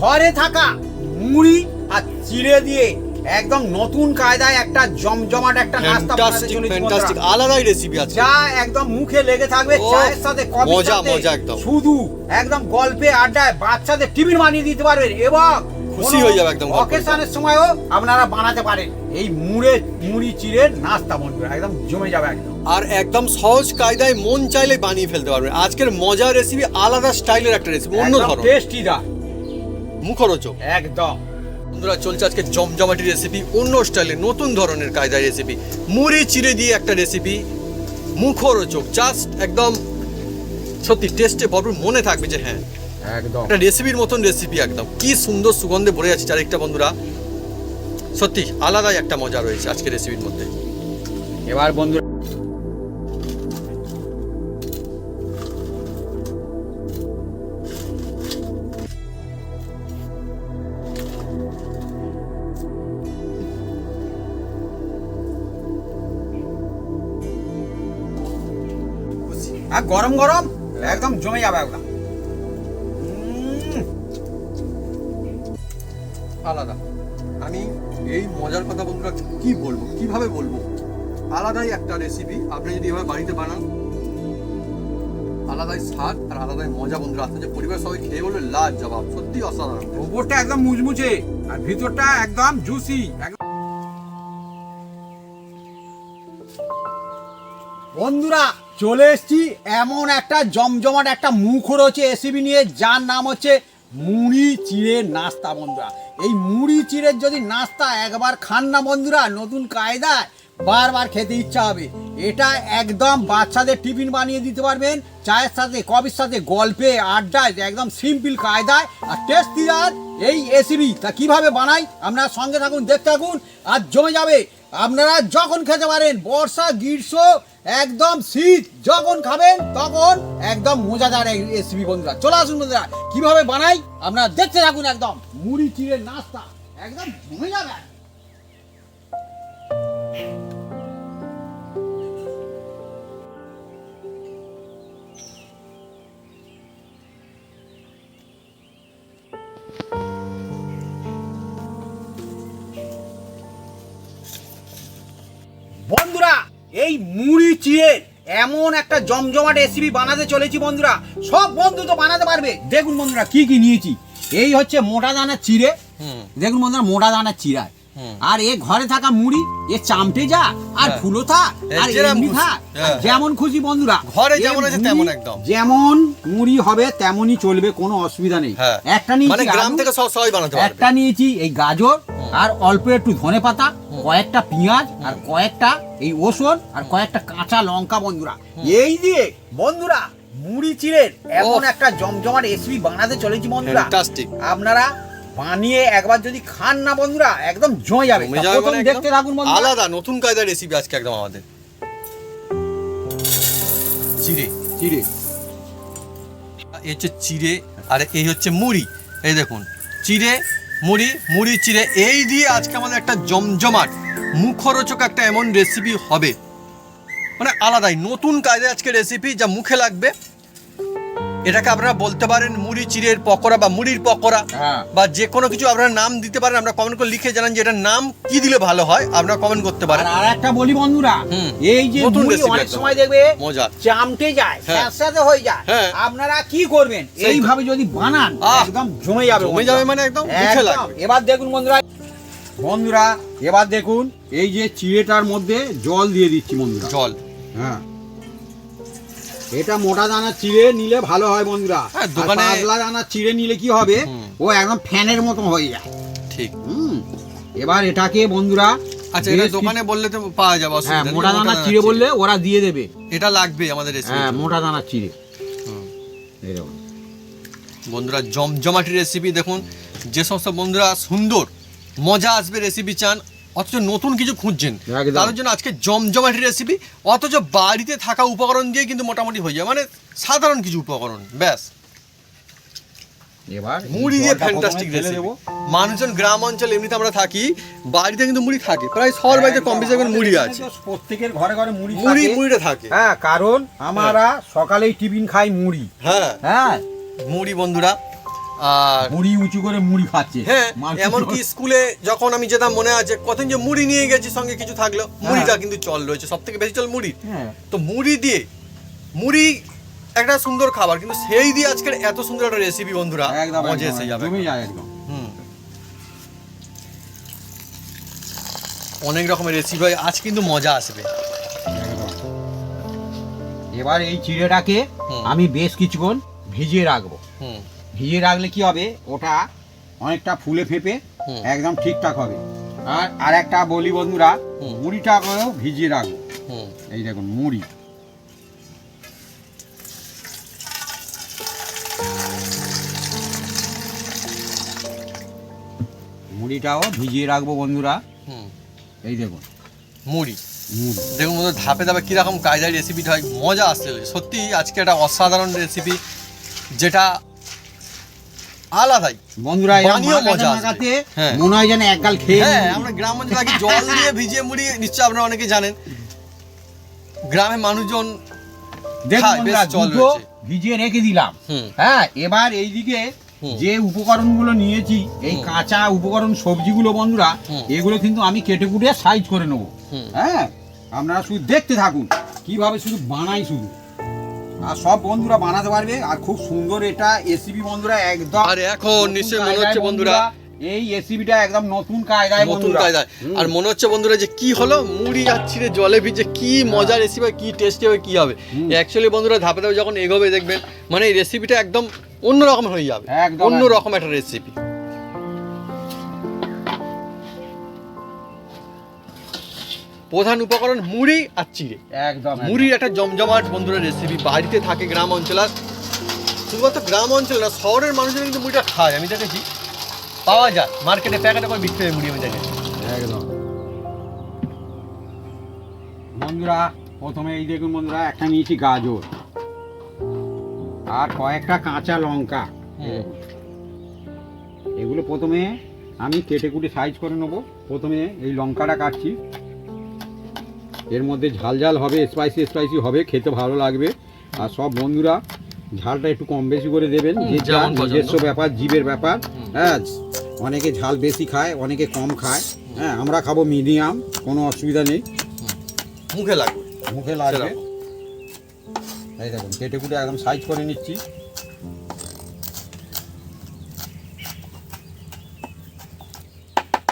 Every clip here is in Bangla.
ঘরে থাকা মুড়ি আর চিড়ে দিয়ে একদম নতুন কায়দায় একটা জমজমাট একটা নাস্তা বানাতে চলেছি ফ্যান্টাস্টিক আলাদাই রেসিপি আছে যা একদম মুখে লেগে থাকবে চায়ের সাথে কফির মজা সাথে মজা একদম শুধু একদম গল্পে আড্ডায় বাচ্চাদের টিফিন বানিয়ে দিতে পারবেন এবং খুশি হয়ে যাবে একদম অকেশনের সময়ও আপনারা বানাতে পারেন এই মুড়ি চিড়ের নাস্তা বন্ধুরা একদম জমে যাবে একদম আর একদম সহজ কায়দায় মন চাইলে বানিয়ে ফেলতে পারবেন আজকের মজার রেসিপি আলাদা স্টাইলের একটা রেসিপি অন্য ধরনের টেস্টি দা মুখরোচক একদম বন্ধুরা চলছে আজকে জমজমাটি রেসিপি অন্য স্টাইলে নতুন ধরনের কায়দায় রেসিপি মুড়ি চিড়ে দিয়ে একটা রেসিপি মুখরোচক জাস্ট একদম সত্যি টেস্টে ভরপুর মনে থাকবে যে হ্যাঁ একদম একটা রেসিপির মতন রেসিপি একদম কি সুন্দর সুগন্ধে ভরে আছে চারিদিকটা বন্ধুরা সত্যি আলাদাই একটা মজা রয়েছে আজকের রেসিপির মধ্যে এবার বন্ধুরা আর গরম গরম একদম জমে যাবে একদম আলাদা আমি এই মজার কথা বন্ধুরা কি বলবো কিভাবে বলবো আলাদাই একটা রেসিপি আপনি যদি এবার বাড়িতে বানান আলাদাই স্বাদ আর আলাদাই মজা বন্ধুরা আসতে যে পরিবার সবাই খেয়ে বলবে লাজ জবাব সত্যি অসাধারণ উপরটা একদম মুচমুচে আর ভিতরটা একদম জুসি বন্ধুরা চলে এসেছি এমন একটা জমজমাট একটা মুখরোচে রেসিপি নিয়ে যার নাম হচ্ছে মুড়ি চিড়ের নাস্তা বন্ধুরা এই মুড়ি চিড়ের যদি নাস্তা একবার খান না বন্ধুরা নতুন কায়দায় বারবার খেতে ইচ্ছা হবে এটা একদম বাচ্চাদের টিফিন বানিয়ে দিতে পারবেন চায়ের সাথে কফির সাথে গল্পে আড্ডায় একদম সিম্পল কায়দায় আর টেস্টি আর এই রেসিপি তা কিভাবে বানাই আপনারা সঙ্গে থাকুন দেখতে থাকুন আর জমে যাবে আপনারা যখন খেতে পারেন বর্ষা গ্রীষ্ম একদম শীত যখন খাবেন তখন একদম মজাদার এই রেসিপি বন্ধুরা চলে আসুন বন্ধুরা কিভাবে বানাই আপনারা দেখতে থাকুন একদম মুড়ি চিড়ের নাস্তা একদম জমে যাবে বন্ধুরা এই মুড়ি চিড়ে এমন একটা জমজমাট রেসিপি বানাতে চলেছি বন্ধুরা সব বন্ধু তো বানাতে পারবে দেখুন বন্ধুরা কি কি নিয়েছি এই হচ্ছে মোটা দানার চিড়ে দেখুন বন্ধুরা মোটা দানার চিড়ায় আর এ ঘরে থাকা মুড়ি এ চামটে যা আর ফুলো থাক আর এমনি থাক যেমন খুশি বন্ধুরা ঘরে যেমন আছে তেমন একদম যেমন মুড়ি হবে তেমনই চলবে কোনো অসুবিধা নেই একটা নিয়েছি মানে গ্রাম থেকে সবাই বানাতে পারবে একটা নিয়েছি এই গাজর আর অল্প একটু ধনেপাতা কয়েকটা পেঁয়াজ আর কয়েকটা এই রসুন আর কয়েকটা কাঁচা লঙ্কা বন্ধুরা এই দিয়ে বন্ধুরা মুড়ি চিড়ের এমন একটা জমজমাট রেসিপি বানাতে চলেছি বন্ধুরা আপনারা বানিয়ে একবার যদি খান না বন্ধুরা একদম জমে যাবে প্রথম দেখতে থাকুন বন্ধুরা আলাদা নতুন কায়দার রেসিপি আজকে একদম আমাদের চিড়ে চিড়ে এই হচ্ছে চিড়ে আর এই হচ্ছে মুড়ি এই দেখুন চিড়ে মুড়ি চিড়ে এই দিয়ে আজকে আমাদের একটা জমজমাট মুখরোচক একটা এমন রেসিপি হবে মানে আলাদাই নতুন কায়দায় আজকে রেসিপি যা মুখে লাগবে এটাকে আপনারা বলতে পারেন মুড়ি চিড়ের পকোড়া বা মুড়ির পকোড়া বা যে কোনো কিছু আপনারা নাম দিতে পারেন আমরা কমেন্ট করে লিখে জানান যে এটার নাম কি দিলে ভালো হয় আপনারা কমেন্ট করতে পারেন আর একটা বলি বন্ধুরা এই যে মুড়ি অনেক সময় দেখবে মজা চামটে যায় স্যাঁতস্যাঁতে হয়ে যায় আপনারা কি করবেন এইভাবে যদি বানান একদম জমে যাবে মানে একদম মুখে লাগবে এবার দেখুন বন্ধুরা এবার দেখুন এই যে চিড়েটার মধ্যে জল দিয়ে দিচ্ছি বন্ধুরা জল হ্যাঁ এটা মোটা দানা চিড়ে নিলে ভালো হয় বন্ধুরা দোকানে পাতলা দানা চিড়ে নিলে কি হবে ও একদম ফ্যানের মতো হয়ে যায় ঠিক এবার এটাকে বন্ধুরা আচ্ছা এটা দোকানে বললে তো পাওয়া যাবে হ্যাঁ মোটা দানা চিড়ে বললে ওরা দিয়ে দেবে এটা লাগবে আমাদের রেসিপি হ্যাঁ মোটা দানা চিড়ে এরকম বন্ধুরা জমজমাটি রেসিপি দেখুন যে সমস্ত বন্ধুরা সুন্দর মজা আসবে রেসিপি চান অথচ নতুন কিছু খুঁজছেন তার জন্য আজকে জমজমাটি রেসিপি অথচ বাড়িতে থাকা উপকরণ দিয়ে কিন্তু মোটামুটি হয়ে যায় মানে সাধারণ কিছু উপকরণ ব্যাস এবার মুড়ি দিয়ে ফ্যান্টাস্টিক রেসিপি মানুষজন গ্রাম অঞ্চলে এমনিতে আমরা থাকি বাড়িতে কিন্তু মুড়ি থাকে প্রায় সবার বাড়িতে কম বেশি মুড়ি আছে প্রত্যেকের ঘরে ঘরে মুড়িটা থাকে হ্যাঁ কারণ আমরা সকালেই টিফিন খাই মুড়ি হ্যাঁ মুড়ি বন্ধুরা আর মুড়ি উঁচু করে মুড়ি খাচ্ছে। হ্যাঁ, মারপিট এমনকি করে। স্কুলে যখন আমি যেতাম মনে আছে কতদিন যে মুড়ি নিয়ে গেছি সঙ্গে কিছু থাকলো, মুড়িটা কিন্তু চল রয়েছে, সব থেকে বেশি চল মুড়ি। হ্যাঁ তো মুড়ি একটা সুন্দর খাবার, কিন্তু সেই দিয়ে আজকের এত সুন্দর একটা রেসিপি বন্ধুরা, একদম মজা এসে যাবে। জমে যায় একদম। অনেক রকমের রেসিপি হয় আজ, কিন্তু মজা আসবে। এবার এই চিড়েটাকে আমি বেশ কিছুক্ষণ ভিজিয়ে রাখবো। ভিজিয়ে রাখলে কি হবে, ওটা অনেকটা ফুলে ফেপে একদম ঠিকঠাক হবে। আর একটা বলি বন্ধুরা, মুড়িটাকেও ভিজিয়ে রাখবো। এই দেখুন মুড়ি, মুড়িটাও ভিজিয়ে রাখবো বন্ধুরা। এই দেখুন মুড়ি মুড়ি দেখুন বন্ধু, ধাপে ধাপে কিরকম কায়দায় রেসিপিটা হয়, মজা আসছে সত্যি। আজকে একটা অসাধারণ রেসিপি, যেটা আলাদাই বন্ধুরা। বানিয়েও মজা আসবে। মাখাতে হ্যাঁ। মনে হয় যেন একগাল খেয়ে হ্যাঁ, নিই। আমরা গ্রাম অঞ্চলে আগে জল দিয়ে ভিজিয়ে মুড়ি, নিশ্চয় আপনারা অনেকে জানেন, গ্রামে মানুষজন দেখুন খায়, বন্ধুরা, বেশ জল দুটো রয়েছে। ভিজিয়ে রেখে দিলাম। হুম। হ্যাঁ, এবার এইদিকে যে উপকরণগুলো নিয়েছি, এই কাঁচা উপকরণ সবজিগুলো বন্ধুরা, এগুলো কিন্তু আমি কেটে কুটে সাইজ করে নেবো। হ্যাঁ, আপনারা শুধু দেখতে থাকুন কিভাবে শুধু বানাই শুধু, আর সব বন্ধুরা বানাতে পারবে। আর খুব সুন্দর এটা রেসিপি বন্ধুরা, একদম। আর এখন নতুন নিশ্চয়ই মনে কায়দায় হচ্ছে বন্ধুরা, এই রেসিপিটা একদম নতুন কায়দায় নতুন বন্ধুরা। কায়দায়। আর মনে হচ্ছে বন্ধুরা যে কি হলো, মুড়ি আর চিড়ে জলে ভিজে কি মজা রেসিপি, কি টেস্টি হবে, কি হবে। অ্যাকচুয়ালি বন্ধুরা ধাপে ধাপে যখন এগোবে দেখবেন, মানে এই রেসিপিটা একদম অন্যরকম হয়ে যাবে, একদম, অন্যরকম একটা রেসিপি। প্রধান উপকরণ মুড়ি আর চিড়ে। একদম মুড়ির একটা জমজমাট বন্ধুরা রেসিপি, বাড়িতে থাকে গ্রাম অঞ্চলের, শুধুমাত্র গ্রাম অঞ্চলে না, শহরের মানুষজন কিন্তু মুড়িটা খায়। আমি দেখেছি পাওয়া যায় মার্কেটে, প্যাকেটে করে বিক্রি হয় মুড়ি, আমি দেখেছি। একদম বন্ধুরা, প্রথমে এই দেখুন বন্ধুরা, একটা নিয়েছি গাজর আর কয়েকটা কাঁচা লঙ্কা। এগুলো প্রথমে আমি কেটে কুটে সাইজ করে নেবো। প্রথমে এই লঙ্কাটা কাটছি, এর মধ্যে ঝাল ঝাল হবে, স্পাইসি স্পাইসি হবে, খেতে ভালো লাগবে। আর সব বন্ধুরা ঝালটা একটু কম বেশি করে দেবেন, যে যার নিজস্ব ব্যাপার, জীবের ব্যাপার। হ্যাঁ, অনেকে ঝাল বেশি খায়, অনেকে কম খায়। হ্যাঁ, আমরা খাবো মিডিয়াম, কোনো অসুবিধা নেই, মুখে লাগবে, মুখে লাগবে। এই দেখুন কেটে কুটে একদম সাইজ করে নিচ্ছি।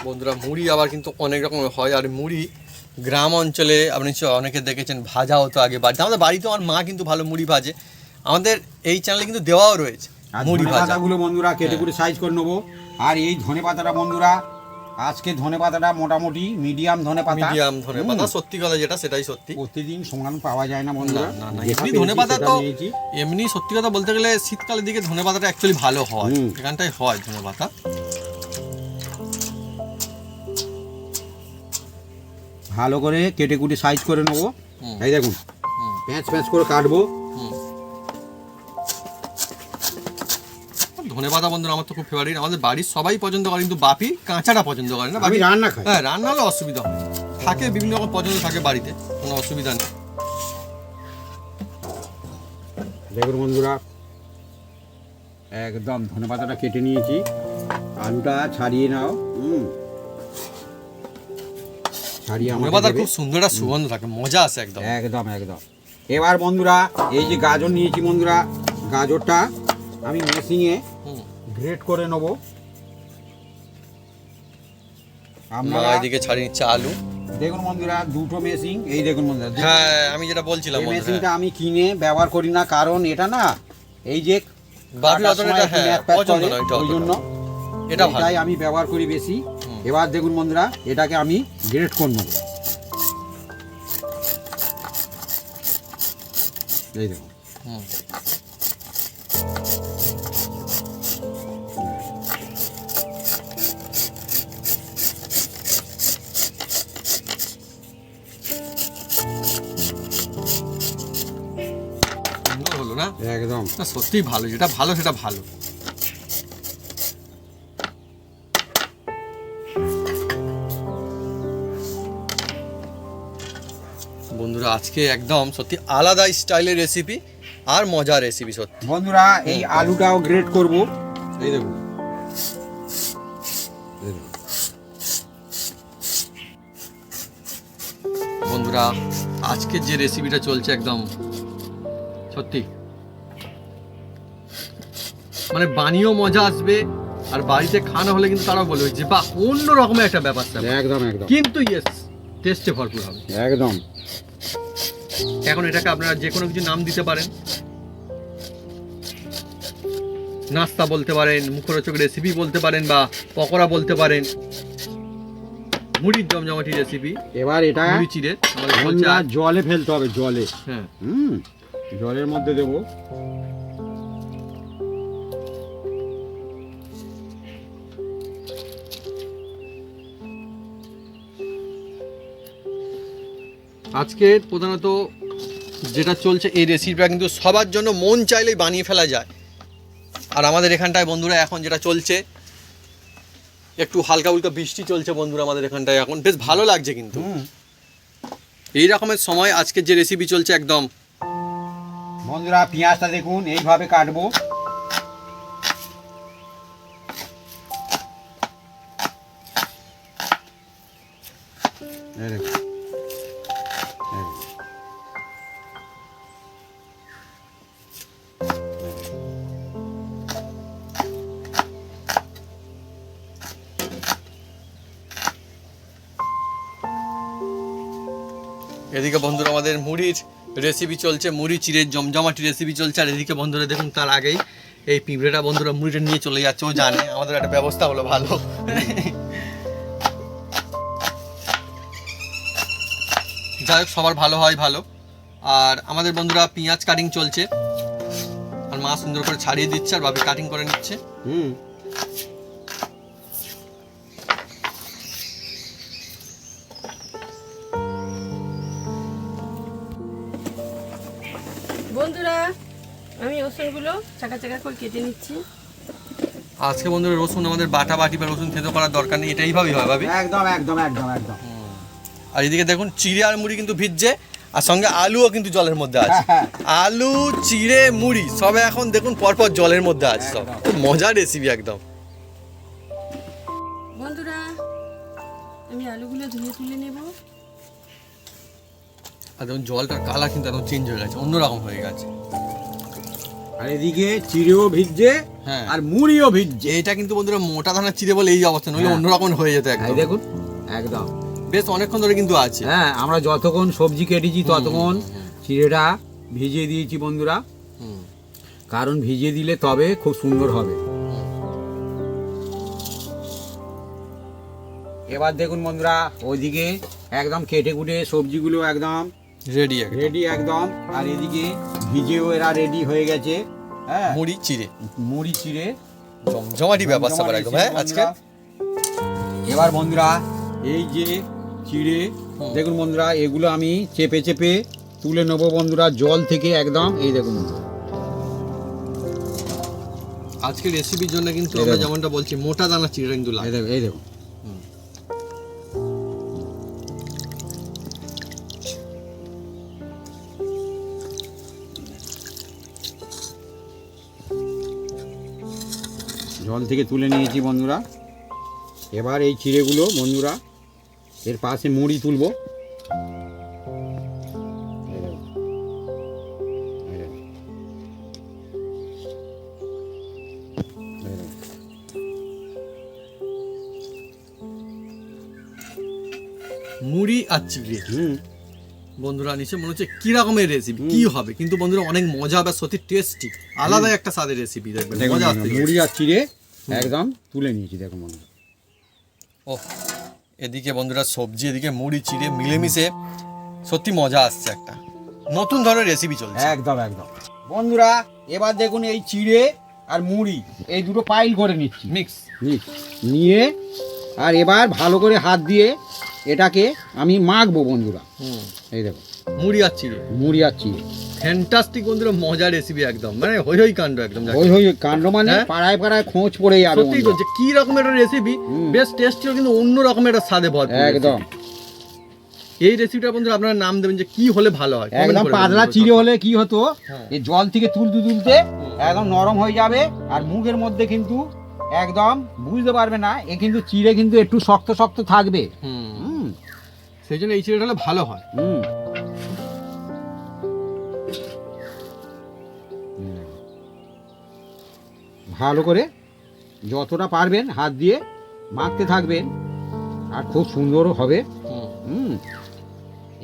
বন্ধুরা মুড়ি আবার কিন্তু অনেক রকমের হয়। আর মুড়ি গ্রাম অঞ্চলে আপনি নিশ্চয়ই অনেকে দেখেছেন ভাজা হতো আগে বাড়িতে। আমাদের বাড়িতে আমার মা কিন্তু ভালো মুড়ি ভাজে, আমাদের এই চ্যানেলে কিন্তু দেওয়াও রয়েছে মুড়ি ভাজা। পাতাগুলো বন্ধুরা কেটে কুটে সাইজ করে নেবো। আর এই ধনে পাতাটা বন্ধুরা, আজকে ধনে পাতাটা মোটামুটি মিডিয়াম ধনে পাতা। মিডিয়াম ধনে পাতা, সত্যি কথা যেটা সেটাই সত্যি। প্রতিদিন সমান পাওয়া যায় না বন্ধুরা। না, এমনি ধনে পাতা তো, এমনি সত্যি কথা বলতে গেলে শীতকালের দিকে ধনে পাতাটা অ্যাকচুয়ালি ভালো হয়, এখানটায় হয় ধনে পাতা। ভালো করে কেটে কুটে সাইজ করে নেবো। এই দেখুন প্যাঁচ প্যাঁচ করে কাটবো। ধনে পাতা বন্ধুরা আমার তো খুব ফেভারিট, আমাদের বাড়ির সবাই পছন্দ করে, কিন্তু বাপি কাঁচাটা পছন্দ করে না। আমি রান্না খাই। হ্যাঁ, রান্না হলে অসুবিধা হয়, থাকে বিভিন্ন রকম পছন্দ থাকে বাড়িতে, কোনো অসুবিধা নেই। দেখুন বন্ধুরা, একদম ধনে পাতাটা কেটে নিয়েছি, আলুটা ছাড়িয়ে নাও। ছাড়িয়ে ধনে পাতার খুব সুন্দর একটা সুগন্ধ থাকে, মজা আসে একদম। একদম একদম। এবার বন্ধুরা এই যে গাজর নিয়েছি বন্ধুরা, গাজরটা আমি মেশিনে গ্রেট করে নেব। আমরা এদিকে ছাড়িয়ে নিচ্ছে আলু। দেখুন বন্ধুরা দুটো মেশিন, এই দেখুন বন্ধুরা। হ্যাঁ, আমি যেটা বলছিলাম এই মেশিনটা আমি কিনে ব্যবহার করি না, কারণ এটা না এই যে ওই জন্য এটাই আমি ব্যবহার করি বেশি। এবার দেখুন বন্ধুরা, এটাকে আমি গ্রেট করে নেব। এই দেখুন হলো না, একদম সত্যিই ভালো, যেটা ভালো সেটা ভালো। বন্ধুরা আজকে একদম সত্যি আলাদা স্টাইলের রেসিপি আর মজার রেসিপি সত্যি। বন্ধুরা এই আলুটাও গ্রেট করব। এই দেখুন বন্ধুরা, আজকে যে রেসিপিটা চলছে একদম সত্যি মানে বানিয়েও মজা আসবে, আর বাড়িতে খানা হলে কিন্তু তারাও বলবে যে বাহ অন্য রকমের একটা ব্যাপার স্যাপার। একদম একদম, কিন্তু ইয়েস টেস্টে ভরপুর হবে একদম। এখন এটাকে আপনারা যে কোনো কিছু নাম দিতে পারেন, নাস্তা বলতে পারেন, মুখরোচক রেসিপি বলতে পারেন, বা পকোড়া বলতে পারেন। মুড়ির জমজমাটি রেসিপি, এবার এটা মুড়ি চিড়ে আমাদের চলছে বন্ধুরা জলে ফেলতে হবে, জলে। হ্যাঁ জলের মধ্যে দেবো। আজকে প্রধানত যেটা চলছে এই রেসিপিটা কিন্তু সবার জন্য মন চাইলেই বানিয়ে ফেলা যায়। আর আমাদের এখানটায় বন্ধুরা এখন যেটা চলছে একটু হালকা উল্কা বৃষ্টি চলছে বন্ধুরা, আমাদের এখানটায় এখন বেশ ভালো লাগছে। কিন্তু এই রকমের সময় আজকে যে রেসিপি চলছে একদম বন্ধুরা, পেঁয়াজটা দেখুন এইভাবে কাটবো। এদিকে বন্ধুরা আমাদের মুড়ির রেসিপি চলছে, মুড়ি চিড়ের জমজমাটি রেসিপি চলছে। আর এদিকে বন্ধুরা দেখুন তার আগেই এই পিঁপড়েটা বন্ধুরা মুড়িটা নিয়ে চলে যাচ্ছে, ও জানে আমাদের একটা ব্যবস্থা হলো ভালো। যাই হোক সবার ভালো হয় ভালো। আর আমাদের বন্ধুরা পেঁয়াজ কাটিং চলছে, আর মা সুন্দর করে ছাড়িয়ে দিচ্ছে আর ভাবে কাটিং করে নিচ্ছে। বন্ধুরা আমি রসুনগুলো চাকা চাকা করে কেটে নিচ্ছি। আজকে বন্ধুরা রসুন আমাদের বাটা বাটি বা রসুন থেতো করার দরকার নেই, এটা এইভাবেই হয় ভাবি। একদম একদম একদম একদম। আর এদিকে দেখুন চিড়ে আর মুড়ি কিন্তু ভিজছে, আর সঙ্গে আলুও কিন্তু জলের মধ্যে আছে। আলু চিড়ে মুড়ি সব এখন দেখুন পরপর জলের মধ্যে আছে, সব খুব মজার রেসিপি একদম। বন্ধুরা আমি আলুগুলো ধুয়ে তুলে নেব। আর দেখুন জলটার কালার কিন্তু একদম চেঞ্জ হয়ে গেছে, অন্যরকম হয়ে গেছে। আর এদিকে চিড়েও ভিজছে, হ্যাঁ আর মুড়িও ভিজছে। এটা কিন্তু বন্ধুরা মোটা দানা চিড়ে বলে এই অবস্থা, নইলে অন্যরকম হয়ে যেত একদম। দেখুন একদম বেশ অনেকক্ষণ ধরে কিন্তু আছে। হ্যাঁ, আমরা যতক্ষণ সবজি কেটেছি ততক্ষণ চিড়েটা ভিজিয়ে দিয়েছি বন্ধুরা, কারণ ভিজিয়ে দিলে তবে খুব সুন্দর হবে। এবার দেখুন বন্ধুরা ওইদিকে একদম কেটে কুটে সবজিগুলো একদম রেডি রেডি একদম। আর এদিকে ভিজেও এরা রেডি হয়ে গেছে। হ্যাঁ, মুড়ি চিড়ে, মুড়ি চিড়ে জমজমাটি ব্যাপার স্যাপার একদম। হ্যাঁ আজকে এবার বন্ধুরা এই যে চিড়ে দেখুন বন্ধুরা, এগুলো আমি চেপে চেপে তুলে নেবো বন্ধুরা জল থেকে একদম। এই দেখুন আজকে রেসিপির জন্য কিন্তু আমরা যেমনটা বলছি মোটা দানা চিড়ে কিন্তু লাগে। এই দেখুন জল থেকে তুলে নিয়েছি বন্ধুরা। এবার এই চিড়েগুলো বন্ধুরা এর পাশে মুড়ি তুলবো। মুড়ি আর চিড়ে বন্ধুরা নিচে মনে হচ্ছে কি রকমের রেসিপি কি হবে, কিন্তু বন্ধুরা অনেক মজা হবে, সত্যি টেস্টি, আলাদা একটা স্বাদের রেসিপি। দেখবেন মজা আসছে। মুড়ি আর চিড়ে একদম তুলে নিয়েছি দেখুন বন্ধুরা। ও এদিকে বন্ধুরা সবজি, এদিকে মুড়ি চিড়ে মিলেমিশে সত্যি মজা আসছে, একটা নতুন ধরনের রেসিপি চলছে একদম একদম। বন্ধুরা এবার দেখুন এই চিড়ে আর মুড়ি এই দুটো পাইল করে নিচ্ছি, মিক্স নিয়ে আর এবার ভালো করে হাত দিয়ে এটাকে আমি মাখবো বন্ধুরা। এই দেখো মুড়ি আর চিড়ে, মুড়ি আর চিড়ে ফ্যান্টাস্টিক বন্ধুরা, মজার রেসিপি একদম, মানে হই হই কাণ্ড একদম। হই হই কাণ্ড মানে পাড়ায় পাড়ায় খোঁজ পড়ে যাবে। সত্যি বলছে কি রকমের একটা রেসিপি, বেশ টেস্টি কিন্তু অন্য রকমের একটা স্বাদে ভরপুর একদম। এই রেসিপিটা বন্ধুরা আপনারা নাম দেবেন যে কি হলে ভালো হয়, comment একদম করে পাতলা বন্ধুরা। চিড়ে হলে কি হতো, হ্যাঁ। এই জল থেকে তুলতে তুলতে একদম নরম হয়ে যাবে, আর মুখের মধ্যে কিন্তু একদম বুঝতে পারবে না, এ কিন্তু চিড়ে কিন্তু একটু শক্ত শক্ত থাকবে। হুম, হুম সেই জন্য এই চিড়েটা হলে ভালো হয়। হুম ভালো করে যতটা পারবেন হাত দিয়ে মাখতে থাকবেন, আর খুব সুন্দরও হবে। হুম। হুম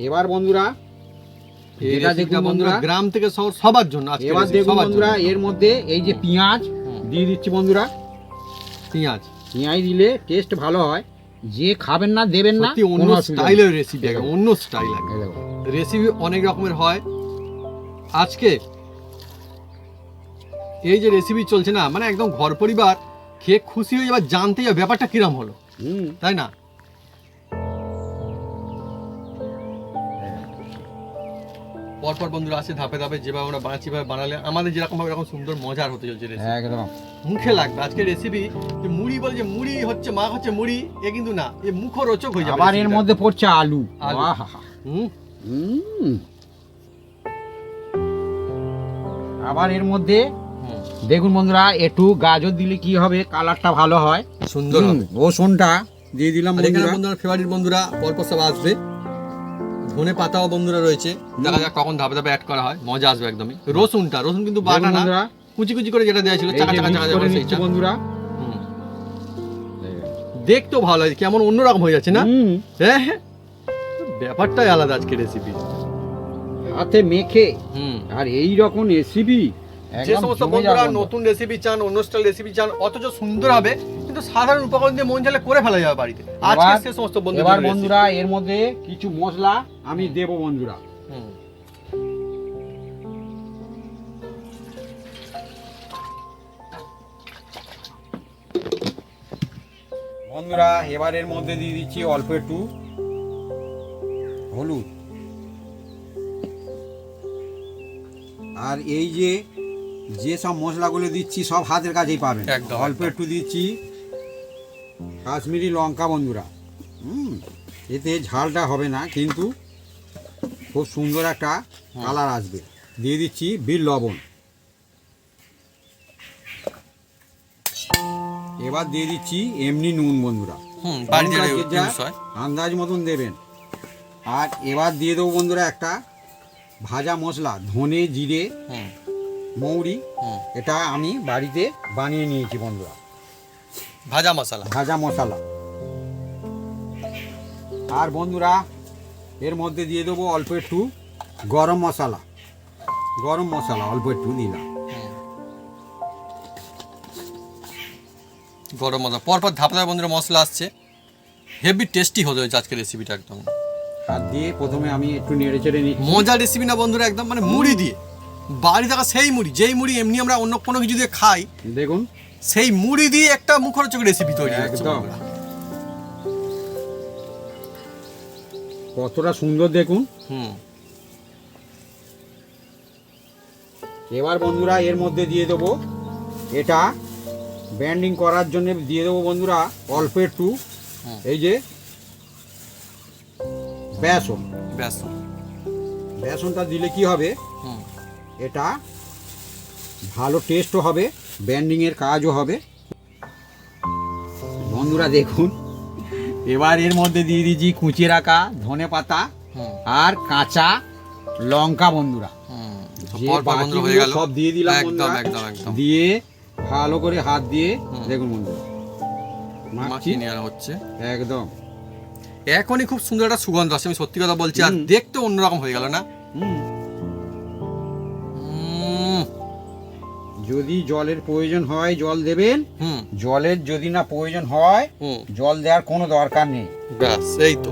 এবার বন্ধুরা এই যেটা রেসিপিটা দেখুন বন্ধুরা বন্ধুরা, গ্রাম থেকে শহর সবার জন্য আজকে এবার recipe দেখুন সবার বন্ধুরা জন্য। এর মধ্যে এই যে পেঁয়াজ হুম। দিয়ে দিচ্ছি বন্ধুরা। পেঁয়াজ পেঁয়াজ দিলে টেস্ট ভালো হয়, যে খাবেন না দেবেন না সত্যি অন্য কোনো অসুবিধা নেই। স্টাইলের রেসিপি, দেখো। অন্য স্টাইল লাগে। এই দেখো। রেসিপি অনেক রকমের হয়। আজকে এই যে রেসিপি চলছে না, মানে একদম ঘর পরিবার খেয়ে খুশি হয়ে যাবে, জানতে যাবে ব্যাপারটা কিরম হলো, হুম তাই না? পরপর বন্ধুরা আছে ধাপে ধাপে যেভাবে আমরা বানাচ্ছি, ভাবে বানালে আমাদের যেরকম ভাবে এরকম সুন্দর মজার হতে চলছে রেসিপি, একদম মুখে লাগবে। আজকে রেসিপি যে মুড়ি বলে যে মুড়ি হচ্ছে মা হচ্ছে মুড়ি, এ কিন্তু না, এ মুখরোচক হয়ে যাবে আবার এর রেসিপিটা। মধ্যে পড়ছে আলু। আলু। আহা! হুম, হুম আবার এর মধ্যে হুম, দেখুন বন্ধুরা একটু গাজর দিলে কি হবে, কালারটা ভালো হয়। সুন্দর হবে। রসুনটা দিয়ে দিলাম আর এখানে বন্ধুরা। বন্ধুরা ফেভারিট বন্ধুরা পরপর সব আসবে, ধনে পাতাও বন্ধুরা রয়েছে, দেখা যাক কখন ধাপে ধাপে অ্যাড করা হয়, মজা আসবে একদমই। রসুন কিন্তু বাটা দেখুন না, বন্ধুরা, কুচি কুচি করে যেটা দেওয়া ছিল, এই চাকা যে চাকা mix চাকা করে চাকা নিচ্ছি সেইটা। বন্ধুরা। হুম। দেখতেও ভালো লাগে, কেমন অন্যরকম হয়ে যাচ্ছে না? হুম, হ্যাঁ হ্যাঁ, ব্যাপারটাই আলাদা আজকে রেসিপি। হাতে মেখে হুম। আর এই রকম রেসিপি যে সমস্ত বন্ধুরা নতুন রেসিপি চান, অন্য স্টাইল রেসিপি চান, অথচ সুন্দর হবে কিন্তু সাধারণ উপকরণ দিয়ে মন চাইলে করে ফেলা যাবে বাড়িতে, আজকে সে সমস্ত এবার বন্ধুরা বন্ধুরা এর মধ্যে কিছু মশলা আমি দেব বন্ধুরা। বন্ধুরা এবার এর মধ্যে দিয়ে দিচ্ছি অল্প একটু হলুদ, আর এই যে সব মশলাগুলো দিচ্ছি সব হাতের কাছেই পাবেন। একদম, অল্প একদম। একটু দিচ্ছি কাশ্মীরি লঙ্কা বন্ধুরা। এতে ঝালটা হবে না, কিন্তু খুব সুন্দর একটা কালার আসবে। দিয়ে দিচ্ছি বিট লবণ। এবার দিয়ে দিচ্ছি এমনি নুন বন্ধুরা। হুম, বাড়িতে নুনটা যে ইউজ হয়। আন্দাজ মতন দেবেন। আর এবার দিয়ে দেবো বন্ধুরা একটা ভাজা মশলা, ধনে জিরে হুম, মৌরি। হুম। এটা আমি বাড়িতে বানিয়ে নিয়েছি বন্ধুরা, ভাজা মশলা। ভাজা মশলা। আর বন্ধুরা এর মধ্যে দিয়ে দেবো অল্প একটু গরম মশলা, অল্প একটু দিলাম। গরম মশলা পরপর ধাপে ধাপে বন্ধুরা মশলা আসছে, হেভি টেস্টি হতে হয়েছে আজকে রেসিপিটা একদম আর দিয়ে প্রথমে আমি একটু নেড়ে চেড়ে নিচ্ছি। মজার রেসিপি না বন্ধুরা, একদম মানে মুড়ি দিয়ে বাড়ি থাকা সেই মুড়ি, যেই মুড়ি এমনি আমরা অন্য কোনো কিছু দিয়ে খাই, দেখুন সেই মুড়ি দিয়ে একটা মুখরোচক রেসিপি তৈরি হচ্ছে একদম। বন্ধুরা। কতটা সুন্দর দেখুন। হুম, এবার বন্ধুরা এর মধ্যে দিয়ে দেবো, এটা ব্যান্ডিং করার জন্য দিয়ে দেবো বন্ধুরা অল্প একটু হুম। এই যে বেসন। ব্যাস। বেসনটা দিলে কি হবে, হুম, এটা ভালো টেস্টও হবে, ব্যান্ডিংয়ের কাজও হবে বন্ধুরা। দেখুন এবার এর মধ্যে দিয়ে দিচ্ছি কুচিয়ে রাখা ধনে পাতা হুম, আর কাঁচা লঙ্কা বন্ধুরা। হুম। যে পরপর বন্ধুরা হয়ে বাকিগুলো গেল, সব দিয়ে দিলাম একদম বন্ধুরা। একদম একদম দিয়ে ভালো করে হাত দিয়ে হুম। দেখুন বন্ধুরা মাখছি মাখিয়ে নেওয়া হচ্ছে। একদম। এখনই খুব সুন্দর একটা সুগন্ধ আসছে, আমি সত্যি কথা বলছি, আর হুম। দেখতে অন্যরকম হয়ে গেল না? হুম। হুম, যদি জলের প্রয়োজন হয় জল দেবেন, হুম, জলের যদি না প্রয়োজন হয় হুম। জল দেওয়ার কোনো দরকার নেই। ব্যাস এই তো,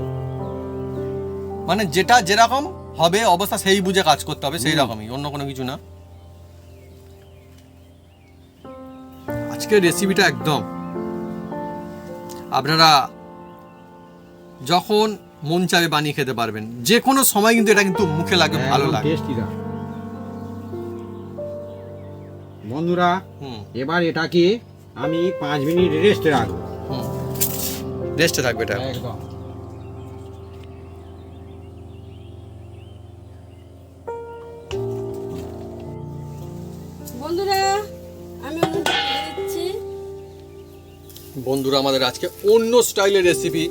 মানে যেটা যেরকম হবে অবস্থা সেই বুঝে কাজ করতে হবে, সেই রকমই, অন্য কোনো কিছু না। আজকের রেসিপিটা একদম আপনারা যখন মন চাবে বানিয়ে খেতে পারবেন, যে কোনো সময় কিন্তু এটা কিন্তু মুখে লাগে, ভালো লাগে। টেস্টি দা বন্ধুরা। হুম, এবার এটাকে আমি 5 মিনিট রেস্টে রাখবো। হুম, রেস্টে থাকবে এটা। একদম। বন্ধুরা আমি উনুনটা জ্বেলে দিচ্ছি। বন্ধুরা আমাদের আজকে অন্য স্টাইলের রেসিপি,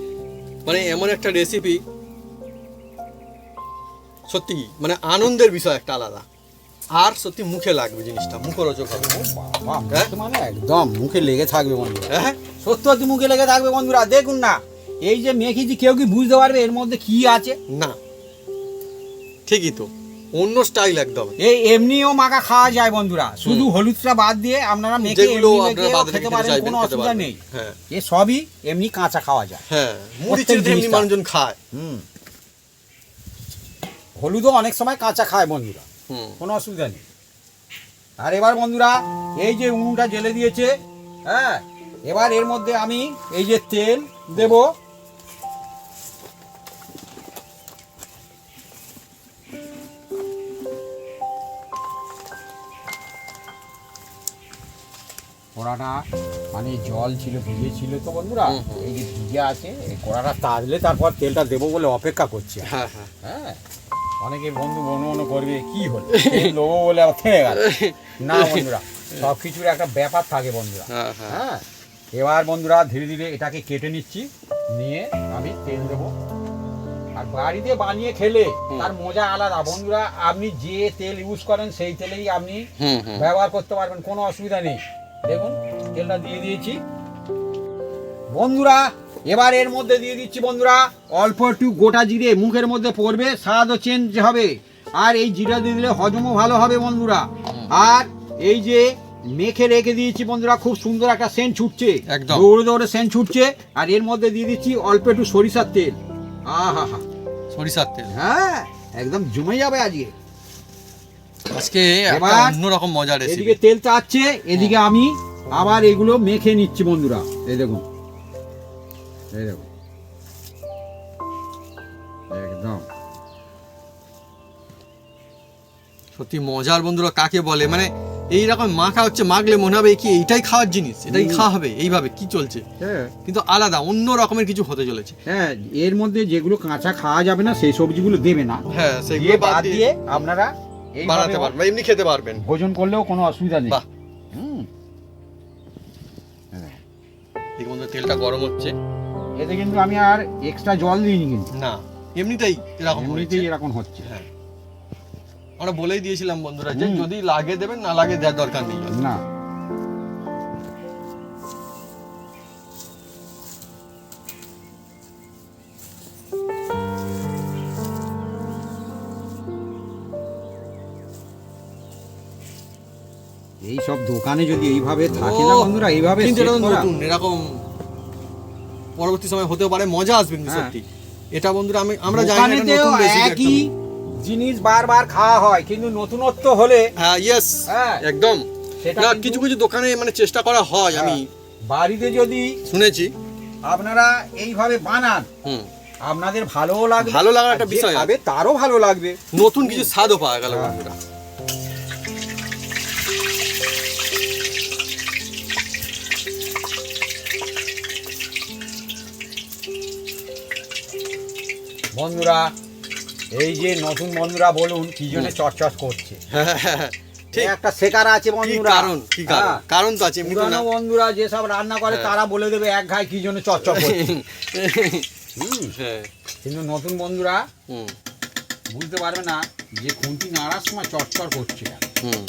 মানে এমন একটা রেসিপি সত্যি মানে আনন্দের বিষয় একটা আলাদা, আর সত্যি মুখে লাগবে জিনিসটা, মুখরোচক হবে। বাহ, হ্যাঁ? মানে একদম মুখে লেগে থাকবে বন্ধুরা, হ্যাঁ সত্যি সত্যি মুখে লেগে থাকবে বন্ধুরা। দেখুন না, এই যে মেখেছি, কেউ কি বুঝতে পারবে এর মধ্যে কি আছে? না ঠিকই তো, অন্য স্টাইল একদম। এই এমনিও মাখা খাওয়া যায় বন্ধুরা, শুধু হলুদটা বাদ দিয়ে আপনারা মেখে যেগুলো এমনি আপনারা মেখেও বাদ রেখে খেতে খেতে পারেন, চাইবেন, কোনো খেতে অসুবিধা পারবেন। নেই। হ্যাঁ এ সবই এমনি কাঁচা খাওয়া যায়। হ্যাঁ, মুড়ি প্রত্যেক চিড়ে এমনি জিনিসটা। মানুষজন খায়। হলুদও অনেক সময় কাঁচা খায় বন্ধুরা, হুম কোনো অসুবিধা নেই। আর এবার বন্ধুরা এই যে উনুনটা জ্বেলে দিয়েছে, হ্যাঁ, এবার এর মধ্যে আমি এই যে তেল দেব। কড়াটা মানে জল ছিল, ভিজে ছিল তো বন্ধুরা, হুম, হুম। এই যে ভিজে আছে, এই কড়াটা তাজলে তারপর তেলটা দেবো বলে অপেক্ষা করছি। হ্যাঁ হ্যাঁ হ্যাঁ, অনেকে বন্ধু মনে করবে কি হলো, তেল দেবো বলে আবার থেমে গেল। না বন্ধুরা, সব কিছুর একটা ব্যাপার থাকে বন্ধুরা। হ্যাঁ হ্যাঁ হ্যাঁ, এবার বন্ধুরা ধীরে ধীরে এটাকে কেটে নিচ্ছি, নিয়ে আমি তেল দেবো। আর বাড়িতে বানিয়ে খেলে তার মজা আলাদা বন্ধুরা। আপনি যে তেল ইউজ করেন সেই তেলেই আপনি হুম হুম ব্যবহার করতে পারবেন, কোনো অসুবিধা নেই। দেখুন তেলটা দিয়ে দিয়েছি বন্ধুরা। এবার এর মধ্যে দিয়ে দিচ্ছি বন্ধুরা অল্প একটু গোটা জিরে, মুখের মধ্যে পড়বে, স্বাদও চেঞ্জ হবে। আর এই জিরা দিয়ে দিলে হজমও ভালো হবে বন্ধুরা। আর এই যে মেখে রেখে দিয়েছি বন্ধুরা, খুব সুন্দর একটা সেন্ট ছুটছে, একদম। দৌড়ে দৌড়ে সেন্ট ছুটছে। আর এর মধ্যে দিয়ে দিচ্ছি অল্প একটু সরিষার তেল। আহা হা, সরিষার তেল হ্যাঁ, একদম জমে যাবে আজকে। আজকে একটা এবার অন্যরকম মজার রেসিপি। এদিকে তেল চাচ্ছে, এদিকে আমি আবার এগুলো মেখে নিচ্ছি বন্ধুরা। এই দেখুন, এই দেখুন, একদম সত্যি মজার বন্ধুরা কাকে বলে, মানে এইরকম মাখা হচ্ছে, মাখলে মনে হবে কি এইটাই খাওয়ার জিনিস, এটাই খাওয়া হবে, এইভাবে কি চলছে, হ্যাঁ। কিন্তু আলাদা অন্য রকমের কিছু হতে চলেছে। হ্যাঁ, এর মধ্যে যেগুলো কাঁচা খাওয়া যাবে না সেই সবজিগুলো দেবে না, হ্যাঁ সেগুলো দিয়ে বাদ বাদ দিয়ে দিয়ে আপনারা বানাতে এইভাবে পারবেন, এমনি খেতে পারবেন। ভোজন করলেও কোনো অসুবিধা নেই। বাহ। হুম। এই বন্ধু তেলটা গরম হচ্ছে, এতে কিন্তু আমি আর এক্সট্রা জল দিইনি, কিন্তু না এমনিতেই এরকম হয়েছে। এমনিতেই এরকম হচ্ছে। হ্যাঁ, আমরা বলেই দিয়েছিলাম বন্ধুরা যে হুম। যদি লাগে দেবেন, না লাগে দেওয়ার দরকার নেই। না, এই সব দোকানে যদি এইভাবে থাকে না বন্ধুরা, এইভাবে কিন্তু set এটা তো করা, নতুন, এরকম পরবর্তী সময় হতেও পারে, মজা আসবে কিন্তু হ্যাঁ। সত্যি। এটা বন্ধুরা আমরা জানি না, এটা দোকানেতেও নতুন রেসিপি একই জিনিস বারবার খাওয়া হয়, কিন্তু নতুনত্ব হলে হ্যাঁ ইয়েস হ্যাঁ, একদম। সেটা না কিন্তু- কিছু কিছু দোকানে মানে চেষ্টা করা হয়, আমি বাড়িতে যদি শুনেছি। আপনারা এইভাবে বানান, হুম, আপনাদের ভালোও লাগবে, ভালো লাগার একটা আর যে বিষয় আছে। খাবে তারও ভালো লাগবে। নতুন কিছু স্বাদও পাওয়া গেল হ্যাঁ। বন্ধুরা। বন্ধুরা এই যে নতুন বন্ধুরা বলুন কি জন্য চটচট করছে, ঠিক, একটা শেখার আছে কি বন্ধুরা। কারণ, কি কারণ, হ্যাঁ, কারণ তো আছে, এমনি তো পুরানো না। বন্ধুরা যেসব রান্না করে হ্যাঁ। তারা বলে দেবে এক ঘাই কি জন্য চটচট করছে। হুম, হ্যাঁ, কিন্তু নতুন বন্ধুরা হুম, বুঝতে পারবে না যে খুন্তি নাড়ার সময় চটচট করছে। হুম।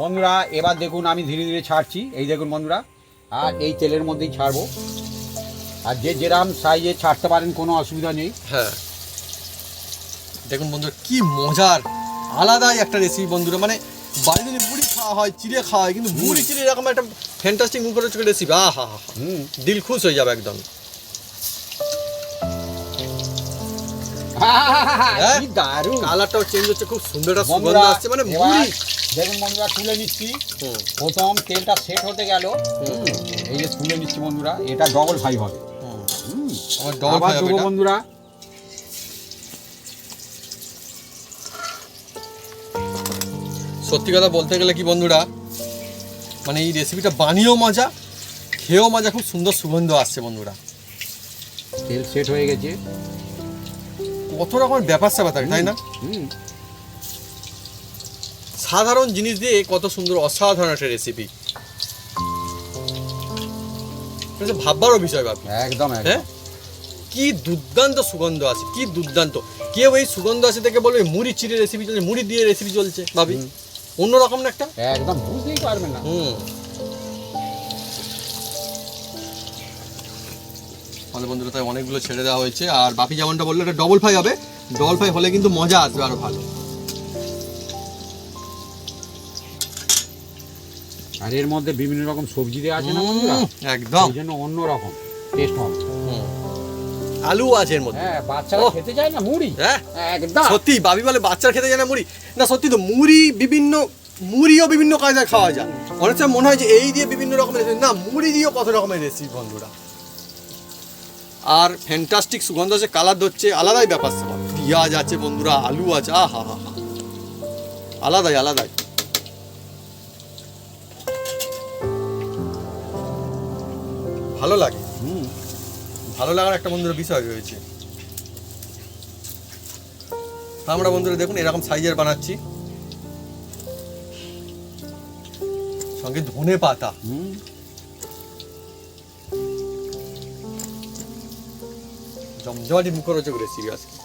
বন্ধুরা এবার দেখুন আমি ধীরে ধীরে ছাড়ছি, এই দেখুন বন্ধুরা, আর এই তেলের মধ্যেই ছাড়বো। আর যে যেরাম সাইজে ছাড়তে পারেন কোনো অসুবিধা নেই। হ্যাঁ, দেখুন বন্ধুরা কি মজার আলাদাই একটা রেসিপি বন্ধুরা, মানে বাড়িতে মুড়ি খাওয়া হয়, চিড়ে খাওয়া হয়, কিন্তু মুড়ি চিড়ে এরকম একটা ফ্যান্টাস্টিক মুখরোচক রেসিপি, আহা হা, হুম, দিল খুশ হয়ে যাবে একদম। কি দারুণ কালারটাও চেঞ্জ হচ্ছে, খুব সুন্দর একটা সুগন্ধ বন্ধুরা। আসছে, মানে এবার মুড়ি। দেখুন বন্ধুরা তুলে নিচ্ছি, হুম, প্রথম তেলটা সেট হতে গেল, হুম, এই যে তুলে নিচ্ছি বন্ধুরা, এটা ডবল ফ্রাই হবে। হুম। হুম, আমার ডবল আবার ফ্রাই হবে দেবো এটা। বন্ধুরা। সত্যি কথা বলতে গেলে কি বন্ধুরা, মানে এই রেসিপিটা বানিয়েও মজা, খেয়েও মজা, খুব সুন্দর সুগন্ধ আসছে বন্ধুরা। তেল সেট হয়ে গেছে। কত রকমের ব্যাপার স্যাপার থাকে, তাই না? সাধারণ জিনিস দিয়ে কত সুন্দর অসাধারণ একটা রেসিপি, ভাববারও বিষয় ভাবি। একদম হ্যাঁ, কি দুর্দান্ত সুগন্ধ আছে, কি দুর্দান্ত। কেউ এই সুগন্ধ আছে থেকে বলবে মুড়ি চিড়ে রেসিপি চলছে, মুড়ি দিয়ে রেসিপি চলছে, ভাবি অন্যরকম না একটা, একদম বুঝতেই পারবেন না। আমাদের বন্ধুরা তাই অনেকগুলো ছেড়ে দেওয়া হয়েছে। আর বাপি যেমনটা বললো এটা ডবল ফ্রাই হবে, ডবল ফ্রাই হলে কিন্তু মজা আসবে আরো ভালো। আর এর মধ্যে বিভিন্ন রকম সবজি দেওয়া আছে না বন্ধুরা, একদম এই জন্য অন্যরকম টেস্ট হবে। আলু আছে এর মধ্যে। হ্যাঁ, বাচ্চারা খেতে চায় না মুড়ি। হ্যাঁ একদম সত্যি, বাবি বলে বাচ্চারা খেতে যায় না মুড়ি, না সত্যি তো, মুড়িও বিভিন্ন কায়দায় খাওয়া যায়। অনেক সময় মনে হয় যে এই দিয়ে বিভিন্ন রকমের রেসিপি, না মুড়ি দিয়েও কত রকমের রেসিপি বন্ধুরা। আর ফ্যান্টাস্টিক সুগন্ধ আছে, কালার হচ্ছে আলাদাই ব্যাপার স্যাপার। পেঁয়াজ আছে বন্ধুরা, আলু আছে, আহা হা হা, আলাদাই আলাদাই। ভালো লাগে, ভালো লাগার একটা বন্ধুরা বিষয় রয়েছে। আমরা বন্ধুরা দেখুন এরকম সাইজের বানাচ্ছি, সঙ্গে ধনে পাতা। জমজমাটি মুখরোচক রেসিপি আজকে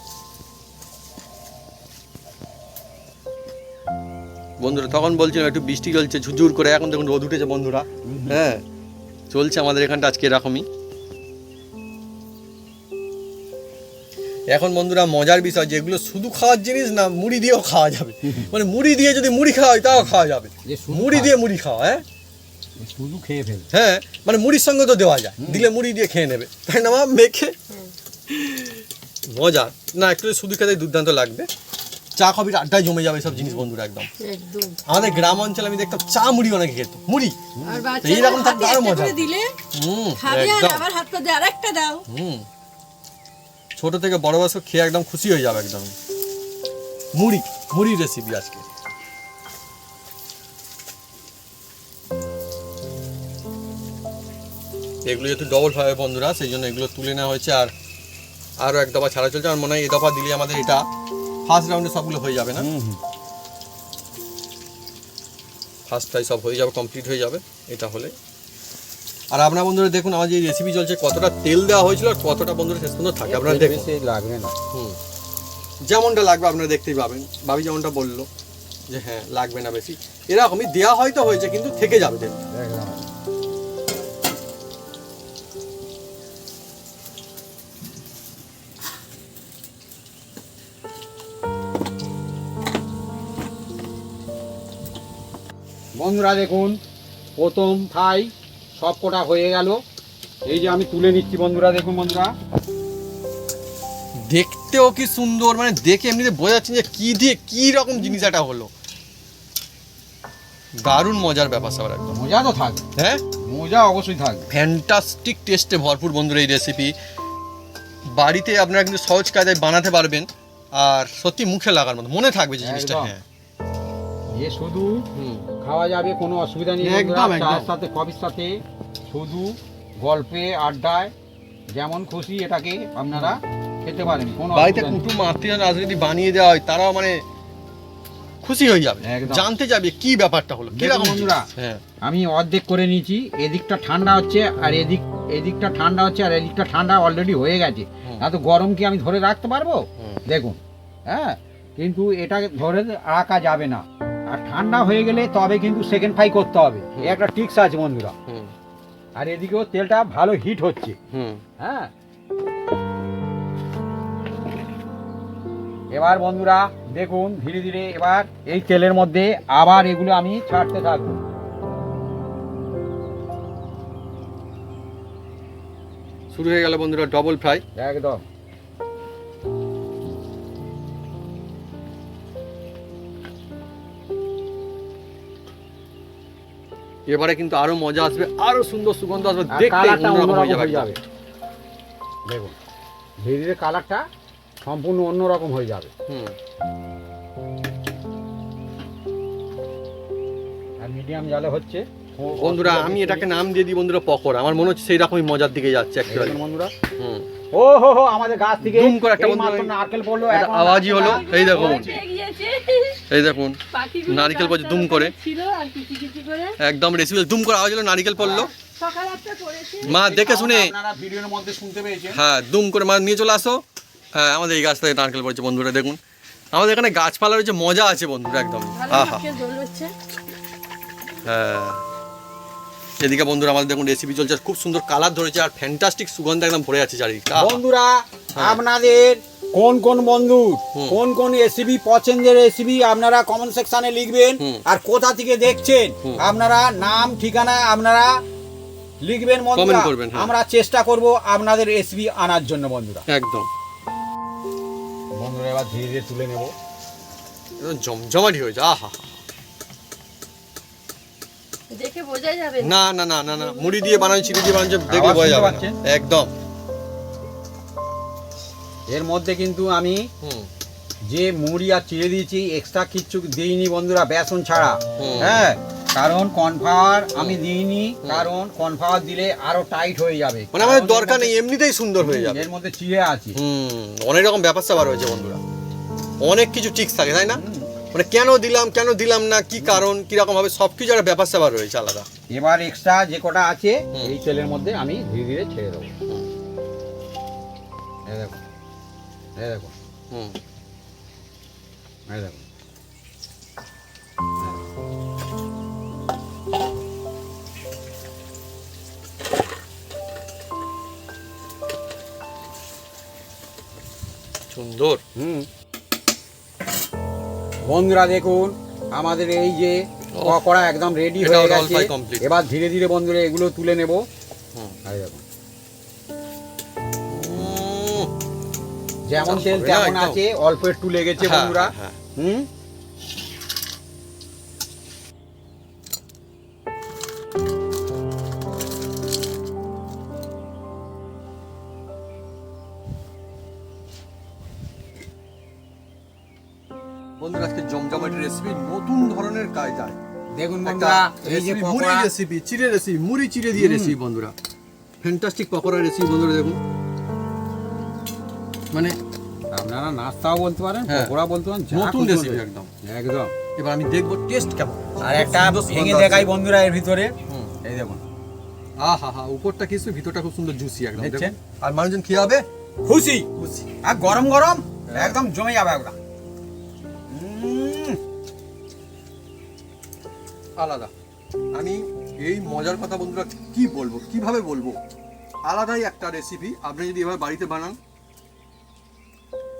বন্ধুরা। তখন বলছিলাম একটু বৃষ্টি চলছে ঝুরঝুর করে, এখন দেখুন রোদ উঠেছে বন্ধুরা। হ্যাঁ, চলছে আমাদের এখানটা আজকে এরকমই। এখন বন্ধুরা মজার বিষয়, যেগুলো শুধু খাওয়ার জিনিস না, মুড়ি দিয়েও খাওয়া যাবে। মানে মুড়ি দিয়ে যদি মুড়ি খাওয়া হয় তাও খাওয়া যাবে, মুড়ি দিয়ে মুড়ি খাওয়া। হ্যাঁ, শুধু খেয়ে ফেলবে। হ্যাঁ, মানে মুড়ির সঙ্গে তো দেওয়া যায়, দিলে মুড়ি দিয়ে খেয়ে নেবে, তাই না মা? মেখে মজা না, একটু শুধু খেতে দুর্দান্ত লাগবে। চা কফির আড্ডায় জমে যাবে সব জিনিস বন্ধুরা একদম। একদম আমাদের গ্রাম অঞ্চলে আমি দেখতাম চা মুড়ি অনেকে খেত, মুড়ি আর এইরকম বাচ্চারা থাকলে আরো হাতে একটা মজা। করে দিলে হুম, খাবে, আর একদম। আবার হাত পা দিয়ে আরেকটা দাও। ছোট থেকে বড় বয়স খেয়ে একদম খুশি হয়ে যাবে একদম। মুড়ি রেসিপি আজকে। এগুলো যেহেতু ডবল ফ্রাই বন্ধুরা, সেই জন্য এগুলো তুলে নেওয়া হয়েছে। আর আরও এক দফা ছাড়া চলছে, আর মনে হয় এই দফা দিলে আমাদের এটা ফার্স্ট রাউন্ডে সবগুলো হয়ে যাবে না, ফার্স্ট ফ্রাই সব হয়ে যাবে, কমপ্লিট হয়ে যাবে এটা হলে। আর আপনারা বন্ধুরা দেখুন আমার যে রেসিপি চলছে, কতটা তেল দেওয়া হয়েছিল আর কতটা বন্ধুরা শেষ পর্যন্ত থাকে আপনারা দেখুন। লাগবে না, যেমনটা লাগবে আপনারা দেখতেই পাবেন। ভাবি যেমনটা বললো যে হ্যাঁ লাগবে না বেশি, এরকমই দেওয়া হয়তো হয়েছে কিন্তু থেকে যাবে তেল। একদম। বন্ধুরা দেখুন, প্রথম ফ্রাই সব কটা হয়ে গেল। এই যে আমি তুলে নিচ্ছি বন্ধুরা, দেখুন বন্ধুরা, দেখতেও কি সুন্দর, মানে দেখে এমনিতে বোঝা যাচ্ছে যে কি দিয়ে কি রকম জিনিস একটা হলো। দারুণ মজার ব্যাপার স্যাপার একদম। মজা তো থাকবে, হ্যাঁ মজা অবশ্যই থাকবে। ফ্যান্টাস্টিক টেস্টে ভরপুর বন্ধুরা এই রেসিপি। বাড়িতে আপনারা কিন্তু সহজ কায়দায় বানাতে পারবেন, আর সত্যি মুখে লাগার মতো, মনে থাকবে যে জিনিসটা। একদম। হ্যাঁ, এ শুধু খাওয়া যাবে, কোনো অসুবিধা নেই একদম, বন্ধুরা। একদম। চায়ের সাথে, কফির সাথে, শুধু গল্পে আড্ডায় যেমন খুশি এটাকে আপনারা খেতে পারেন, কোনো বাড়িতে অসুবিধা নেই। কুটুম আত্মীয় যদি বানিয়ে দেওয়া হয়, তারাও মানে খুশি হয়ে যাবে, একদম। জানতে যাবে কি ব্যাপারটা হলো, কি দেখুন রকম বন্ধুরা, জিনিস। হ্যাঁ, আমি অর্ধেক করে নিয়েছি, এদিকটা ঠান্ডা হচ্ছে আর এদিকটা ঠান্ডা হচ্ছে, আর এদিকটা ঠান্ডা অলরেডি হয়ে গেছে। এত গরম কি আমি ধরে রাখতে পারবো? দেখুন, হ্যাঁ, কিন্তু এটা ধরে রাখা যাবে না, আর ঠান্ডা হয়ে গেলে তবে কিন্তু সেকেন্ড ফ্রাই করতে হবে। এই একটা টিক্স আছে বন্ধুরা। আর এদিকেও তেলটা ভালো হিট হচ্ছে। হ্যাঁ, এবার বন্ধুরা দেখুন, ধীরে ধীরে এবার এই তেলের মধ্যে আবার এগুলো আমি ছাড়তে থাকবো। শুরু হয়ে গেল বন্ধুরা ডবল ফ্রাই। একদম। এবারে কিন্তু আরো মজা আসবে, আরো সুন্দর সুগন্ধ আসবে, আর দেখতে কালারটা অন্যরকম অন্যরকম হয়ে হয়ে যাবে। যাবে। দেখুন, ধীরে ধীরে কালারটা সম্পূর্ণ অন্যরকম হয়ে যাবে। আর মিডিয়াম জালে হচ্ছে। বন্ধুরা আমি এটাকে নাম দিয়ে দিই বন্ধুরা পকোড়া, আমার মনে হচ্ছে সেই রকমই মজার দিকে যাচ্ছে অ্যাকচুয়ালি। দেখুন বন্ধুরা, হুম, ও হো হো, আমাদের গাছ থেকে দুম করে একটা এই বন্ধুরা মাত্র নারকেল পড়লো, একটা এখন আওয়াজই হলো। এই দেখুন, পেয়ে গিয়েছে। এই দেখুন পাখিগুলো নারকেল পড়ছে দুম করে, ছিল আর কিছু কিছু করে একদম রেসিপি দুম করে আওয়াজ হলো, নারকেল পড়লো। সকাল একটা করেছে। মা দেখে শুনে, আপনারা ভিডিওর মধ্যে শুনতে পেয়েছেন। হ্যাঁ দুম করে মা নিয়ে চলে আসো। হ্যাঁ আমাদের এই গাছ থেকে নারকেল পড়ছে বন্ধুরা, দেখুন আমাদের এখানে গাছপালা রয়েছে, মজা আছে বন্ধুরা একদম। ভালো আহা, নারকেল দোল হচ্ছে। হ্যাঁ এদিকে বন্ধুরা আমাদের দেখুন রেসিপি চলছে, আর খুব সুন্দর কালার ধরেছে, আর ফ্যান্টাস্টিক সুগন্ধ একদম ভরে আছে চারিদিকে। আহা, বন্ধুরা, হ্যাঁ। আপনাদের কোন কোন বন্ধু হুম। কোন কোন রেসিপি পছন্দের রেসিপি আপনারা কমেন্ট সেকশনে লিখবেন, হুম। আর কোথা থেকে দেখছেন হুম। আপনারা নাম ঠিকানা আপনারা লিখবেন বন্ধুরা। Comment করবেন, হ্যাঁ। আমরা চেষ্টা করব আপনাদের রেসিপি আনার জন্য বন্ধুরা। একদম বন্ধুরা এবার ধীরে ধীরে তুলে নেব। একদম জমজমাটি হয়েছে। আহা, দেখে বোঝা যাবে না। না না না না না, মুড়ি দিয়ে বানানো চিড়ি দিয়ে বানানো দেখলে আওয়াজ বোঝা শুনতে যাবে না। পাচ্ছেন? একদম। এর মধ্যে কিন্তু আমি হুম, যে মুড়ি আর চিড়ে দিয়েছি এক্সট্রা কিচ্ছু দিইনি বন্ধুরা, বেসন ছাড়া। হুম। হ্যাঁ, কারণ কর্নফ্লাওয়ার আমি দিইনি, কারণ কর্নফ্লাওয়ার দিলে আরো টাইট হয়ে যাবে। মানে আমাদের কারণ দরকার নেই, এমনিতেই সুন্দর হয়ে যাবে। এর মধ্যে চিড়ে আছে। অনেক রকম ব্যাপার স্যাপার রয়েছে বন্ধুরা, অনেক কিছু টিক্স থাকে তাই না? মানে কেন দিলাম না, কি কারণ, কিরকম হবে, সবকিছু একটা ব্যাপার স্যাপার রয়েছে আলাদা। এবার এক্সট্রা যে কটা আছে হুম। এই তেলের মধ্যে আমি ধীরে ধীরে ছেড়ে দেবো। এই দেখো, এই দেখো, হুম, এই দেখো। সুন্দর। বন্ধুরা দেখুন, আমাদের এই যে পকোড়া একদম রেডি এটা হয়ে all গেছে। fry complete। এবার ধীরে ধীরে বন্ধুরা এগুলো তুলে নেব। হুম। এই দেখুন, উম, যেমন তেল হবে না তেমন একদম। আছে, অল্প একটু লেগেছে হ্যাঁ, বন্ধুরা। হ্যাঁ। হুম, বন্ধুরা আজকে জমজমাটি রেসিপি, নতুন ধরনের কায়দায় দেখুন একটা বন্ধুরা, এই যে রেসিপি, মুড়ি পকোড়া রেসিপি, চিড়ে রেসিপি, মুড়ি চিড়ে দিয়ে হুম। রেসিপি বন্ধুরা, ফ্যান্টাস্টিক পকোড়া রেসিপি বন্ধুরা দেখুন। মানে আপনারা নাস্তাও বলতে পারেন, হ্যাঁ। পকোড়া বলতে পারেন, যা নতুন খুশি রেসিপি বলবেন। একদম। একদম। এবার আমি দেখবো টেস্ট কেমন। আর একটা সুন্দর ভেঙে সুগন্ধ দেখাই আছে। বন্ধুরা এর ভিতরে। হুম। এই দেখুন, আহা হা, উপরটা কিছু, ভিতরটা খুব সুন্দর জুসি একদম দেখছেন? দেখুন। আর মানুষজন খেয়ে হবে খুশি খুশি। আর গরম গরম হ্যাঁ। একদম জমে যাবে একদম। আলাদা। আমি এই মজার কথা বন্ধুরা কি বলবো, কিভাবে বলবো, আলাদাই একটা রেসিপি। আপনি যদি এভাবে বাড়িতে বানান,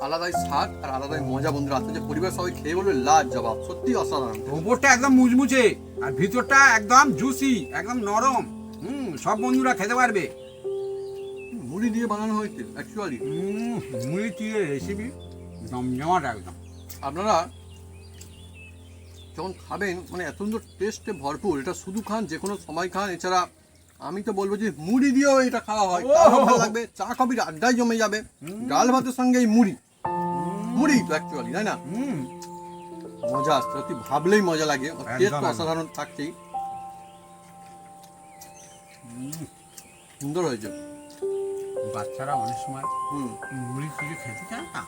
আলাদাই স্বাদ আর আলাদাই মজা বন্ধুরা। আপনি যে পরিবার সবাই খেয়ে বলবে লাজবাব, সত্যি অসাধারণ। উপরটা একদম মুচমুচে আর ভিতরটা একদম জুসি, একদম নরম। সব বন্ধুরা খেতে পারবে। মুড়ি দিয়ে বানানো হয়েছে অ্যাকচুয়ালি। মুড়ি চিড়ে রেসিপি জমজমাট একদম। আপনারা যখন খাবেন মানে এত সুন্দর টেস্টে ভরপুর, এটা শুধু খান, যে কোনো সময় খান। এছাড়া আমি তো বলবো যে মুড়ি দিয়েও এটা খাওয়া হয়, তাও ভালো লাগবে। চা কফির আড্ডায় জমে যাবে, ডাল ভাতের সঙ্গে এই মুড়ি তো অ্যাকচুয়ালি তাই না, মজা সত্যি, ভাবলেই মজা লাগে। টেস্ট তো অসাধারণ থাকছেই, সুন্দর হয়েছে। বাচ্চারা অনেক সময় হুম, মুড়ি চিড়ে খেতে চায় না,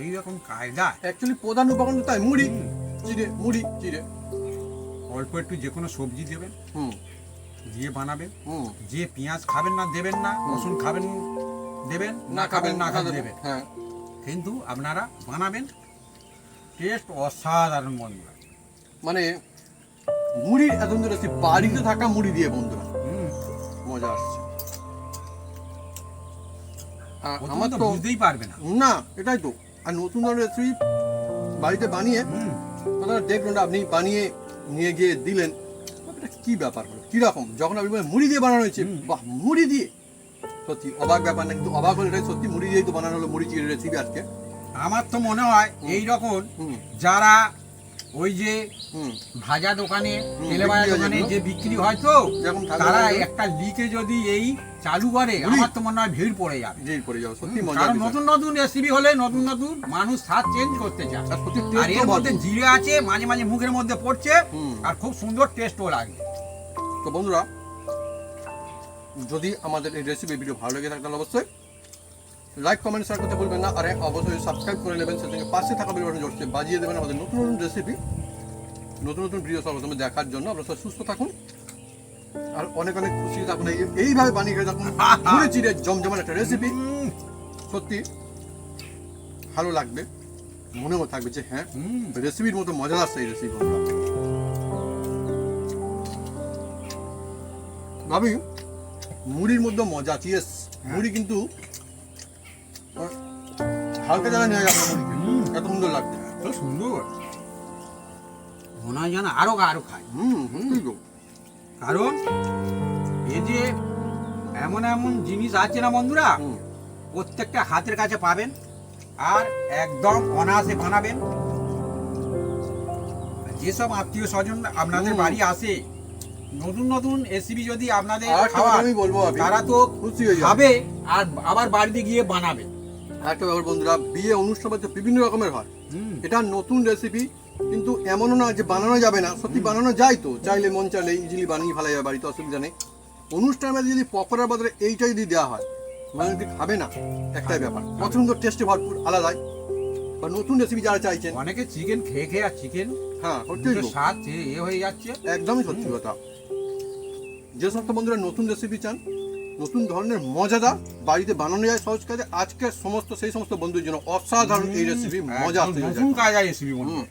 এইরকম কায়দা অ্যাকচুয়ালি প্রধান উপাদান তো তাই, মুড়ি চিড়ে, মুড়ি চিড়ে। অল্প একটু যে কোনো সবজি দেবেন, হুম দিয়ে বানাবেন। হুম, যে পেঁয়াজ খাবেন না দেবেন না, রসুন খাবেন দেবেন, না খাবেন না খাবেন দেবেন। হ্যাঁ, কিন্তু আপনারা বানাবেন, টেস্ট অসাধারণ বন্ধুরা। মানে মুড়ির এত সুন্দর রেসিপি, বাড়িতে থাকা মুড়ি দিয়ে বন্ধুরা মজা আসছে। আর আমার আমার তো তো বুঝতেই পারবে না। না, এটাই তো। আর নতুন ধরনের রেসিপি বাড়িতে বানিয়ে আপনারা দেখলেন, আপনি বানিয়ে নিয়ে গিয়ে দিলেন, এটা কি ব্যাপার হলো, কিরকম, যখন আপনি বলেন মুড়ি দিয়ে বানানো হয়েছে, বাহ মুড়ি দিয়ে, সত্যি অবাক ব্যাপার না, কিন্তু অবাক হলে এটাই সত্যি, মুড়ি দিয়েই তো বানানো হলো মুড়ি চিড়ে রেসিপি আজকে। আমার তো মনে হয় এই রকম হুম। যারা ওই যে হুম ভাজা দোকানে হুম, তেলে ভাজা বিক্রি হয় দোকানে যেগুলো। যে বিক্রি হয় তো যেরকম থাকে তারা ওইগুলো। একটা লিকে যদি এই চালু করে আমার তো মনে হয় ভিড় পড়ে যাবে। জি পড়ে যাও সত্যি মজা কারণ নতুন নতুন রেসিপি হলে নতুন নতুন মানুষ স্বাদ চেঞ্জ করতে চায়। আর সত্যি আর taste এর ও মধ্যে ভরপুর। জিরে আছে, মাঝে মাঝে মুখের মধ্যে পড়ছে হুম। আর খুব সুন্দর টেস্টও লাগে। তো বন্ধুরা যদি আমাদের এই রেসিপি ভিডিও ভালো লেগে থাকে তাহলে অবশ্যই লাইক কমেন্ট শেয়ার করতে ভুলবেন না, আর অবশ্যই সাবস্ক্রাইব করে নেবেন, সেই সঙ্গে পাশে থাকা বেল বাটন জোরছে বাজিয়ে দেবেন আমাদের নতুন নতুন রেসিপি, নতুন নতুন ভিডিও সর্বপ্রথমে দেখার জন্য। আপনারা সবাই সুস্থ থাকুন আর অনেক অনেক খুশি থাকুন, এইভাবে বানিয়ে খেয়ে থাকুন মুড়ি চিড়ে জমজমাট একটা রেসিপি। সত্যি ভালো লাগবে, মনেও থাকবে যে হ্যাঁ রেসিপির মতো মজা আসছে এই রেসিপি। ভাবি মুড়ির মধ্যে মজা আছে, ইয়েস মুড়ি কিন্তু হালকা জায়গায় নিয়ে যাবে মুড়িকে, এত সুন্দর লাগবে। খুব সুন্দর মনে হয় যেন আরো আরো খায়। গো। কারণ এই যে এমন এমন জিনিস আছে না বন্ধুরা, হুম, প্রত্যেকটা হাতের কাছে পাবেন আর একদম অনায়াসে বানাবেন। যেসব আত্মীয় স্বজন আপনাদের হুম। বাড়ি আসে, নতুন নতুন রেসিপি যদি আপনাদের আর একটা খাওয়ান, কথা আমি বলবো ভাবি, তারা তো খুশি হয়ে যাবে। খাবে আর আবার বাড়িতে গিয়ে বানাবে। একটা ব্যাপার বন্ধুরা, বিয়ে অনুষ্ঠান তো বিভিন্ন রকমের হয়, এটা নতুন রেসিপি কিন্তু এমনও না যে বানানো যাবে না, সত্যি বানানো যায়, তো চাইলে মন চাইলে ইজিলি বানিয়ে ফেলা যাবে বাড়িতে, অসুবিধা নেই। অনুষ্ঠানের মধ্যে যদি পকোড়ার বদলে এইটা যদি দেওয়া হয় মানে যদি খাবে না, একটাই ব্যাপার পছন্দ টেস্টে ভরপুর আলাদাই। বা নতুন রেসিপি যারা চাইছেন, অনেকে চিকেন খেয়ে খেয়ে আর চিকেন হ্যাঁ সত্যি তো। স্বাদ হয়ে যাচ্ছে। একদমই সত্যি কথা। যে সমস্ত বন্ধুরা নতুন রেসিপি চান, নতুন ধরনের মজাদার বাড়িতে বানানো যায় সহজ কাজে, আজকে সমস্ত সেই সমস্ত বন্ধুদের জন্য অসাধারণ এই রেসিপি মজা আসতে নতুন কাজ রেসিপি বন্ধু। হুম।